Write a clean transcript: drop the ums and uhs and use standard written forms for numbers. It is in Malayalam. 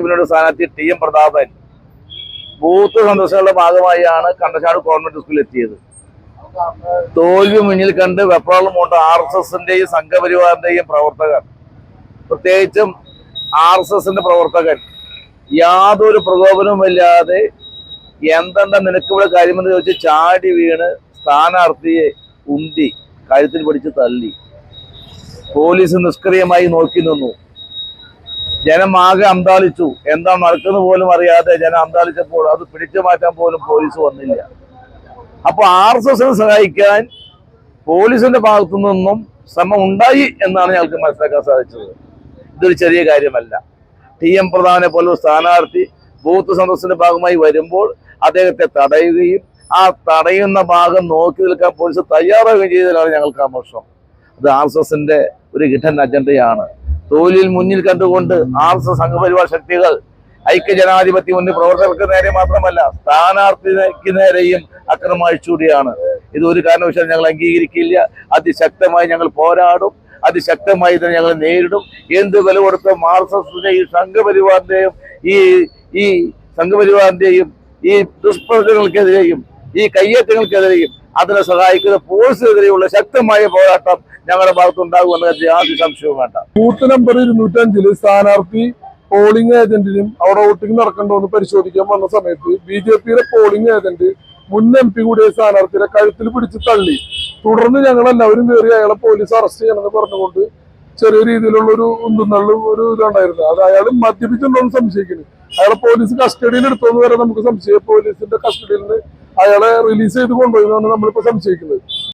മുന്നോട്ട് സ്ഥാനാർത്ഥി ടി.എം. പ്രതാപൻ ബൂത്ത് സന്ദർശനങ്ങളുടെ ഭാഗമായാണ് കണ്ടശാട് ഗവൺമെന്റ് സ്കൂളിൽ എത്തിയത്. തോൽവി മുന്നിൽ കണ്ട് വെപ്രാളം കൊണ്ട് RSSന്റെയും സംഘപരിവാറിന്റെയും പ്രവർത്തകർ, പ്രത്യേകിച്ചും RSSന്റെ പ്രവർത്തകൻ യാതൊരു പ്രകോപനവുമില്ലാതെ എന്തെന്താ നിനക്കിവിടെ കാര്യമെന്ന് ചോദിച്ച് ചാടി വീണ് സ്ഥാനാർത്ഥിയെ ഉന്തി കഴുത്തിൽ പിടിച്ച് തള്ളി. പോലീസ് നിഷ്ക്രിയമായി നോക്കി നിന്നു. ജനം ആകെ അന്താളിച്ചു. എന്താ നടക്കുന്ന പോലും അറിയാതെ ജനം അന്താളിച്ചപ്പോൾ അത് പിടിച്ചു മാറ്റാൻ പോലും പോലീസ് വന്നില്ല. അപ്പൊ RSSനെ സഹായിക്കാൻ പോലീസിന്റെ ഭാഗത്തു നിന്നും ശ്രമം ഉണ്ടായി എന്നാണ് ഞങ്ങൾക്ക് മനസ്സിലാക്കാൻ സാധിച്ചത്. ഇതൊരു ചെറിയ കാര്യമല്ല. ടി.എം. പ്രതാപനെ പോലൊരു സ്ഥാനാർത്ഥി ബൂത്ത് സന്ദർശനത്തിന്റെ ഭാഗമായി വരുമ്പോൾ അദ്ദേഹത്തെ തടയുകയും ആ തടയുന്ന ഭാഗം നോക്കി നിൽക്കാൻ പോലീസ് തയ്യാറാവുകയും ചെയ്തതിലാണ് ഞങ്ങൾക്ക് ആമോഷം. അത് RSSന്റെ ഒരു ഹിഡൻ അജണ്ടയാണ്. തോൽവിയിൽ മുന്നിൽ കണ്ടുകൊണ്ട് RSS സംഘപരിവാർ ശക്തികൾ ഐക്യജനാധിപത്യ മുന്നിൽ പ്രവർത്തകർക്ക് നേരെ മാത്രമല്ല സ്ഥാനാർത്ഥിക്ക് നേരെയും അക്രമം അഴിച്ചുകൂടിയാണ്. ഇത് ഒരു കാരണവശാലും ഞങ്ങൾ അംഗീകരിക്കില്ല. അതിശക്തമായി ഞങ്ങൾ പോരാടും. അതിശക്തമായി തന്നെ ഞങ്ങൾ നേരിടും. എന്ത് വില കൊടുത്തും RSSന്റെയും സംഘപരിവാറിന്റെയും ഈ ദുഷ്പ്രവർത്തനങ്ങൾക്കെതിരെയും ഈ കയ്യേറ്റങ്ങൾക്കെതിരെയും അതിനെ സഹായിക്കുന്ന പോലീസിനെതിരെയുള്ള ശക്തമായ പോരാട്ടം ഞങ്ങളുടെ ഭാഗത്തുണ്ടാകുമെന്ന കാര്യത്തിൽ യാതൊരു സംശയവും വേണ്ട. ബൂത്ത് നമ്പർ 205 സ്ഥാനാർത്ഥി പോളിംഗ് ഏജന്റിനും അവിടെ വോട്ടിംഗ് നടക്കണ്ടോ എന്ന് പരിശോധിക്കാൻ വന്ന സമയത്ത് BJPയുടെ പോളിംഗ് ഏജന്റ് മുൻ MP കൂടിയ സ്ഥാനാർത്ഥിയെ കഴുത്തിൽ പിടിച്ച് തള്ളി. തുടർന്ന് ഞങ്ങൾ എല്ലാവരും കയറി അയാളെ പോലീസ് അറസ്റ്റ് ചെയ്യണമെന്ന് പറഞ്ഞുകൊണ്ട് ചെറിയ രീതിയിലുള്ള ഒരു ഉന്തുന്നള്ളും ഒരു ഇതുണ്ടായിരുന്നു. അത് അയാൾ മദ്യപിച്ചുണ്ടോ എന്ന് സംശയിക്കുന്നു. അയാളെ പോലീസ് കസ്റ്റഡിയിൽ എടുത്തോന്ന് വരെ നമുക്ക് സംശയം. പോലീസിന്റെ കസ്റ്റഡിയിൽ നിന്ന് അയാളെ റിലീസ് ചെയ്ത് കൊണ്ടുപോയി എന്നാണ് നമ്മളിപ്പോ സംശയിക്കുന്നത്.